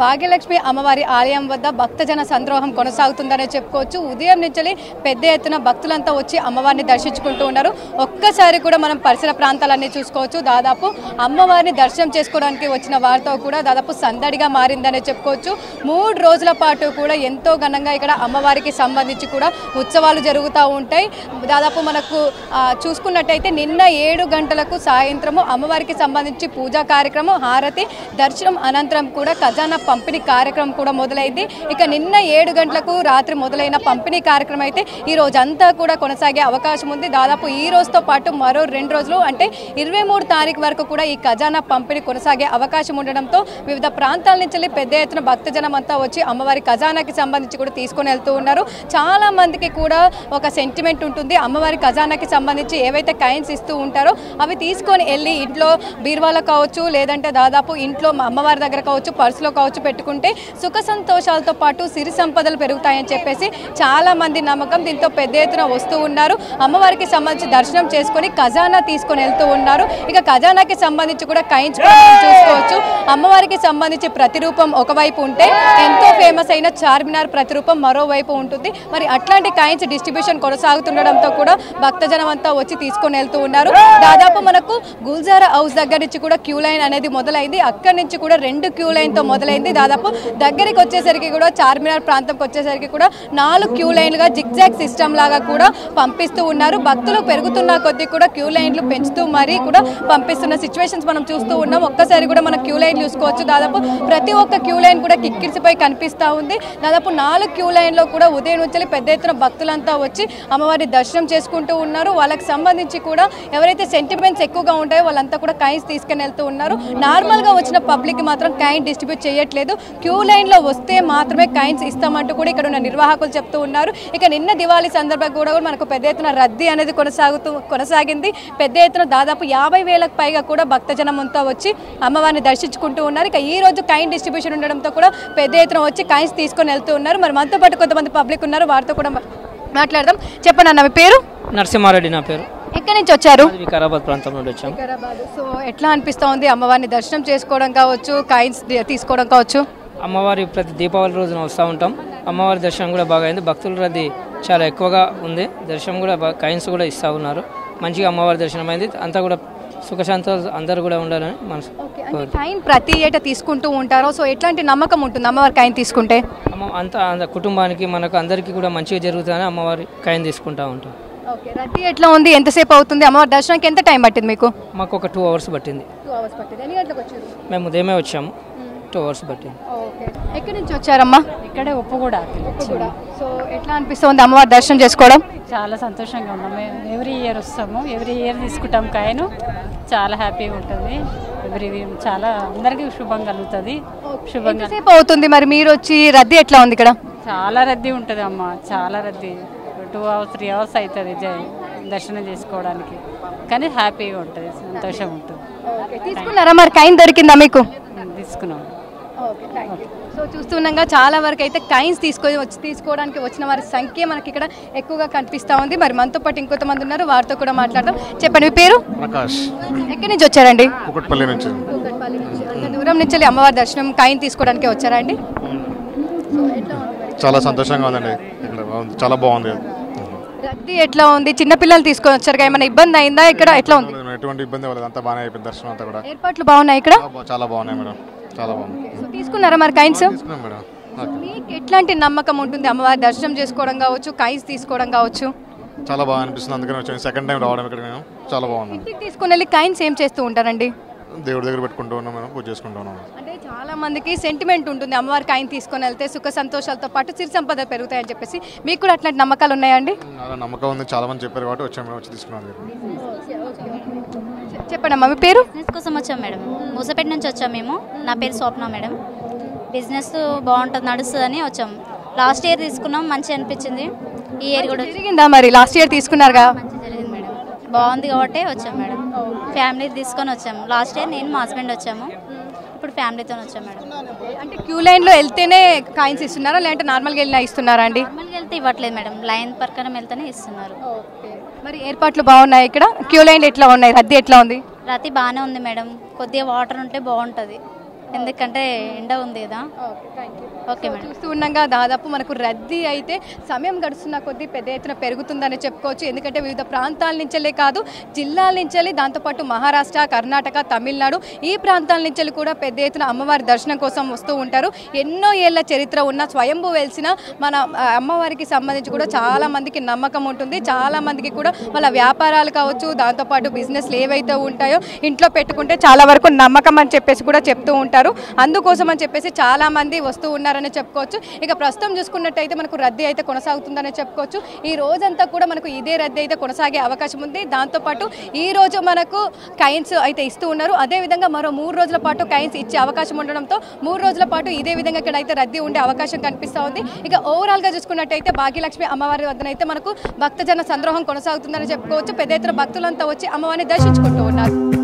భాగ్యలక్ష్మి అమ్మవారి ఆలయం వద్ద భక్తజన సంద్రోహం కొనసాగుతుందనే చెప్పుకోవచ్చు. ఉదయం నుంచి పెద్ద ఎత్తున భక్తులంతా వచ్చి అమ్మవారిని దర్శించుకుంటూ ఉన్నారు. ఒక్కసారి కూడా మనం పరిసర ప్రాంతాలన్నీ చూసుకోవచ్చు. దాదాపు అమ్మవారిని దర్శనం చేసుకోవడానికి వచ్చిన వారితో కూడా దాదాపు సందడిగా మారిందనే చెప్పుకోవచ్చు. 3 రోజుల పాటు కూడా ఎంతో ఘనంగా ఇక్కడ అమ్మవారికి సంబంధించి కూడా ఉత్సవాలు జరుగుతూ ఉంటాయి. దాదాపు మనకు చూసుకున్నట్టయితే నిన్న 7 గంటలకు సాయంత్రము అమ్మవారికి సంబంధించి పూజా కార్యక్రమం, హారతి, దర్శనం అనంతరం కూడా ఖజానా పంపిణీ కార్యక్రమం కూడా మొదలైంది. ఇక నిన్న 7 గంటలకు రాత్రి మొదలైన పంపిణీ కార్యక్రమం అయితే ఈ రోజంతా కూడా కొనసాగే అవకాశం ఉంది. దాదాపు ఈ రోజుతో పాటు మరో 2 రోజులు అంటే 23 తారీఖు వరకు కూడా ఈ ఖజానా పంపిణీ కొనసాగే అవకాశం ఉండడంతో వివిధ ప్రాంతాల నుంచి పెద్ద ఎత్తున భక్తజనం అంతా వచ్చి అమ్మవారి ఖజానాకి సంబంధించి కూడా తీసుకొని వెళ్తూ ఉన్నారు. చాలా మందికి కూడా ఒక సెంటిమెంట్ ఉంటుంది. అమ్మవారి ఖజానాకి సంబంధించి ఏవైతే కాయిన్స్ ఇస్తూ ఉంటారో అవి తీసుకొని వెళ్ళి ఇంట్లో బీరువాలో కావచ్చు, లేదంటే దాదాపు ఇంట్లో అమ్మవారి దగ్గర కావచ్చు, పర్సులో కావచ్చు పెట్టుకుంటే సుఖ సంతోషాలతో పాటు సిరి సంపదలు పెరుగుతాయని చెప్పేసి చాలా మంది నమ్మకం. దీంతో పెద్ద ఎత్తున వస్తూ ఉన్నారు. అమ్మవారికి సంబంధించి దర్శనం చేసుకొని ఖజానా తీసుకొని వెళ్తూ ఉన్నారు. ఇక ఖజానాకి సంబంధించి కూడా కాయిన్స్ చూసుకోవచ్చు. అమ్మవారికి సంబంధించి ప్రతిరూపం ఒకవైపు ఉంటే ఎంతో ఫేమస్ అయిన చార్మినార్ ప్రతిరూపం మరోవైపు ఉంటుంది. మరి అట్లాంటి కాయిన్స్ డిస్ట్రిబ్యూషన్ కొనసాగుతుండడంతో కూడా భక్తజనం అంతా వచ్చి తీసుకొని వెళ్తూ ఉన్నారు. దాదాపు మనకు గుల్జారా హౌస్ దగ్గర నుంచి కూడా క్యూ లైన్ అనేది మొదలైంది. అక్కడి నుంచి కూడా 2 క్యూ లైన్తో మొదలైంది. దాదాపు దగ్గరికి వచ్చేసరికి కూడా చార్మినార్ ప్రాంతంకి వచ్చేసరికి కూడా 4 క్యూ లైన్లుగా జిగ్జాగ్ సిస్టమ్ లాగా కూడా పంపిస్తూ ఉన్నారు. భక్తులు పెరుగుతున్న కొద్దీ కూడా క్యూ లైన్లు పెంచుతూ మరీ కూడా పంపిస్తున్న సిచ్యువేషన్స్ మనం చూస్తూ ఉన్నాం. ఒక్కసారి కూడా మనం క్యూ లైన్ చూసుకోవచ్చు. దాదాపు ప్రతి ఒక్క క్యూ లైన్ కూడా కిక్కిరిసిపోయి కనిపిస్తూ ఉంది. దాదాపు 4 క్యూ లైన్లో కూడా ఉదయం నుంచి పెద్ద ఎత్తున భక్తులంతా వచ్చి అమ్మవారి దర్శనం చేసుకుంటూ ఉన్నారు. వాళ్ళకి సంబంధించి కూడా ఎవరైతే సెంటిమెంట్స్ ఎక్కువగా ఉంటాయో వాళ్ళంతా కూడా కాయిన్స్ తీసుకుని వెళ్తూ ఉన్నారు. నార్మల్గా వచ్చిన పబ్లిక్ మాత్రం కాయిన్ డిస్ట్రిబ్యూట్ చేయట్లేదు. క్యూ లైన్లో వస్తే మాత్రమే కాయిన్స్ ఇస్తామంటూ కూడా ఇక్కడ ఉన్న నిర్వాహకులు చెప్తూ ఉన్నారు. ఇక నిన్న దివాళీ సందర్భంగా కూడా మనకు పెద్ద ఎత్తున రద్దీ అనేది కొనసాగింది. పెద్ద ఎత్తున దాదాపు 50,000కు పైగా కూడా భక్తజనం అంతా వచ్చి అమ్మవారిని దర్శించుకుంటూ ఉన్నారు. ఇక ఈ రోజు కాయిన్ డిస్ట్రిబ్యూషన్ ఉండడంతో కూడా పెద్ద ఎత్తున వచ్చి కాయిన్స్ తీసుకొని వెళ్తూ ఉన్నారు. మరి మనతో పాటు కొంతమంది పబ్లిక్ ఉన్నారు, వారితో కూడా మాట్లాడదాం. చెప్పండి అన్న, మీ పేరు? నరసింహారెడ్డి నా పేరు. ఎక్కడి నుంచి వచ్చారు? వికారాబాద్ ప్రాంతం నుండి వచ్చాం. సో ఎట్లా అనిపిస్తూ ఉంది అమ్మవారిని దర్శనం చేసుకోవడం కావచ్చు, కాయిన్స్ తీసుకోవడం కావచ్చు? అమ్మవారి ప్రతి దీపావళి రోజున వస్తూ ఉంటాం. అమ్మవారి దర్శనం కూడా బాగా అయింది. భక్తుల రద్దీ చాలా ఎక్కువగా ఉంది. దర్శనం కూడా కాయిన్స్ కూడా ఇస్తూ ఉన్నారు. మంచిగా అమ్మవారి దర్శనం అయింది. అంతా కూడా సుఖశాంతాలు అందరూ కూడా ఉండాలని మనసు. కాయిన్ ప్రతి ఏటా తీసుకుంటూ ఉంటారు. సో ఎట్లాంటి నమ్మకం ఉంటుంది అమ్మవారి కాయిన్ తీసుకుంటే? అంతా కుటుంబానికి మనకు అందరికీ కూడా మంచిగా జరుగుతుందని అమ్మవారి కాయిన్ తీసుకుంటూ ఉంటాం. ఓకే, రద్దీ ఎట్లా ఉంది? ఎంతసేపు అవుతుంది? అమ్మవారి దర్శనానికి ఎంత టైం పట్టింది మీకు? మాకు ఒక 2 hours పట్టింది. 2 hours పట్టింది. ఎన్ని గంటలకు వచ్చారు? మేము ఉదయమే వచ్చాము. 2 hours పట్టింది. ఓకే, ఎక్కడి నుంచి వచ్చారమ్మా? ఇక్కడే ఉప్పుగూడ. సో ఎట్లా అనిపిస్తుంది అమ్మవారి దర్శనం చేసుకోవడం? చాలా సంతోషంగా ఉన్నాం. మేము ఎవ్రీ ఇయర్ వస్తాము, ఎవ్రీ ఇయర్ తీసుకుంటాం కాయను. చాలా హ్యాపీగా ఉంటుంది. ఎవ్రీ చాలా అందరికీ శుభం కలుగుతుంది. శుభంగా. ఎంతసేపు అవుతుంది మరి మీరు వచ్చి? రద్దీ ఎట్లా ఉంది ఇక్కడ? చాలా రద్దీ ఉంటుంది అమ్మ, చాలా రద్దీ. 2 hours 3 hours అవుతుంది దర్శనం చేసుకోవడానికి. కానీ హ్యాపీగా ఉంటుంది, సంతోషంగా ఉంటుంది. తీసుకున్నారా మరి? కాయిన్ దొరికిందా మీకు? తీసుకున్నాం. సో చూస్తున్నాగా చాలా వరకు అయితే కాయిన్స్ తీసుకోవడానికి వచ్చిన వారి సంఖ్య మనకి ఇక్కడ ఎక్కువగా కనిపిస్తూ ఉంది. మరి మనతో పాటు ఇంకొంతమంది ఉన్నారు, వారితో కూడా మాట్లాడదాం. చెప్పండి, మీ పేరు? ప్రకాష్. ఎక్కడి నుంచి వచ్చారండి? కుకట్పల్లి నుంచి. అంత దూరం నుంచి అమ్మవారి దర్శనం కాయిన్ తీసుకోవడానికి వచ్చారా అండి? చాలా సంతోషంగా ఉందండి. ఇక్కడ చాలా బాగుంది. రద్దీ ఎట్లా ఉంది? చిన్నపిల్లలు తీసుకొని వచ్చారు, ఏమైనా ఇబ్బంది అయిందా ఇక్కడ? ఎట్లా ఉంది? ఎటువంటి ఇబ్బంది అవ్వలేదు, అంతా బాగానే అయిపోయింది. దర్శనం అంతా కూడా ఏర్పాట్లు బాగున్నాయి ఇక్కడ? చాలా బాగున్నాయి మేడం, చాలా బాగుంది. తీసుకున్నారా మరి కాయిన్స్? తీసుకున్నాం మేడం. మీకు ఎట్లాంటి నమ్మకం ఉంటుంది అమ్మవారి దర్శనం చేసుకోవడం కావచ్చు, కాయిన్స్ తీసుకోవడం కావచ్చు? చాలా బాగా అనిపిస్తుంది, అందుకని వచ్చాను. సెకండ్ టైం రావడం ఇక్కడ మేము. చాలా బాగుంది. ఇంటికి తీసుకుని వెళ్ళి కాయిన్స్ ఏం చేస్తూ ఉంటారండి? దేవుడి దగ్గర పెట్టుకుంటూ ఉన్నాం మేడం, పూజ చేసుకుంటూ ఉన్నాం. అంటే చాలా మందికి సెంటిమెంట్ ఉంటుంది, అమ్మవారి కాయిన్ తీసుకొని వెళ్తే సుఖ సంతోషాలతో పాటు సిరి సంపద పెరుగుతాయని చెప్పేసి. మీకు కూడా అట్లాంటి నమ్మకాలు ఉన్నాయండి? చాలా నమ్మకం ఉంది, చాలా మంది చెప్పారు కాబట్టి వచ్చాము మేడం, వచ్చి తీసుకున్నాం. చెప్పండి అమ్మ, మీ పేరు? బిజినెస్ కోసం వచ్చాం మేడం, మూసపేట నుంచి వచ్చాం మేము. నా పేరు స్వప్న మేడం. బిజినెస్ బాగుంటుంది, నడుస్తుందని వచ్చాం. లాస్ట్ ఇయర్ తీసుకున్నాం, మంచిగా అనిపించింది. ఈ ఇయర్ కూడా జరిగిందా మరి? లాస్ట్ ఇయర్ తీసుకున్నారుగా? మంచిగా జరిగింది మేడం, బాగుంది కాబట్టి వచ్చాం మేడం. ఫ్యామిలీ తీసుకొని వచ్చాము. లాస్ట్ ఇయర్ నేను మా హస్బెండ్ వచ్చాము, ఇప్పుడు ఫ్యామిలీతో వచ్చాం మేడం. అంటే క్యూ లైన్లో వెళ్తేనే కాయిన్స్ ఇస్తున్నారా, లేదంటే నార్మల్గా వెళ్ళినా ఇస్తున్నారా అండి? నార్మల్గా వెళ్తే ఇవ్వట్లేదు మేడం, లైన్ ప్రకారం వెళ్తేనే ఇస్తున్నారు. మరి ఏర్పాట్లు బాగున్నాయి ఇక్కడ? క్యూ లైన్లు ఎట్లా ఉన్నాయి? రద్దీ ఎట్లా ఉంది? రద్దీ బాగానే ఉంది మేడం, కొద్దిగా వాటర్ ఉంటే బాగుంటుంది. ఎందుకంటే ఎండ ఉంది కదా. Okay madam. చూస్తూ ఉండగా దాదాపు మనకు రద్దీ అయితే సమయం గడుస్తున్న కొద్దీ పెద్ద ఎత్తున పెరుగుతుందని చెప్పుకోవచ్చు. ఎందుకంటే వివిధ ప్రాంతాల నుంచెల్లే కాదు, జిల్లాల నుంచెల్లి, దాంతోపాటు మహారాష్ట్ర, కర్ణాటక, తమిళనాడు ఈ ప్రాంతాల నుంచి కూడా పెద్ద ఎత్తున అమ్మవారి దర్శనం కోసం వస్తూ ఉంటారు. ఎన్నో ఏళ్ల చరిత్ర ఉన్న స్వయంభూ వెలిసిన మన అమ్మవారికి సంబంధించి కూడా చాలా మందికి నమ్మకం ఉంటుంది. చాలా మందికి కూడా వాళ్ళ వ్యాపారాలు కావచ్చు, దాంతోపాటు బిజినెస్లు ఏవైతే ఉంటాయో ఇంట్లో పెట్టుకుంటే చాలా వరకు నమ్మకం అని చెప్పేసి కూడా చెప్తూ ఉంటారు. అందుకోసం అని చెప్పేసి చాలా మంది వస్తూ ఉన్నారని చెప్పుకోవచ్చు. ఇక ప్రస్తుతం చూసుకున్నట్టయితే మనకు రద్దీ అయితే కొనసాగుతుందని చెప్పుకోవచ్చు. ఈ రోజంతా కూడా మనకు ఇదే రద్దీ అయితే కొనసాగే అవకాశం ఉంది. దాంతోపాటు ఈ రోజు మనకు కైన్స్ అయితే ఇస్తూ ఉన్నారు. అదేవిధంగా మరో 3 రోజుల పాటు కైన్స్ ఇచ్చే అవకాశం ఉండడంతో 3 రోజుల పాటు ఇదే విధంగా ఇక్కడ అయితే రద్దీ ఉండే అవకాశం కనిపిస్తూ ఉంది. ఇక ఓవరాల్గా చూసుకున్నట్టయితే భాగ్యలక్ష్మి అమ్మవారి వద్దనైతే మనకు భక్తజన సంద్రోహం కొనసాగుతుందని చెప్పుకోవచ్చు. పెద్ద ఎత్తున భక్తులంతా వచ్చి అమ్మవారిని దర్శించుకుంటూ ఉన్నారు.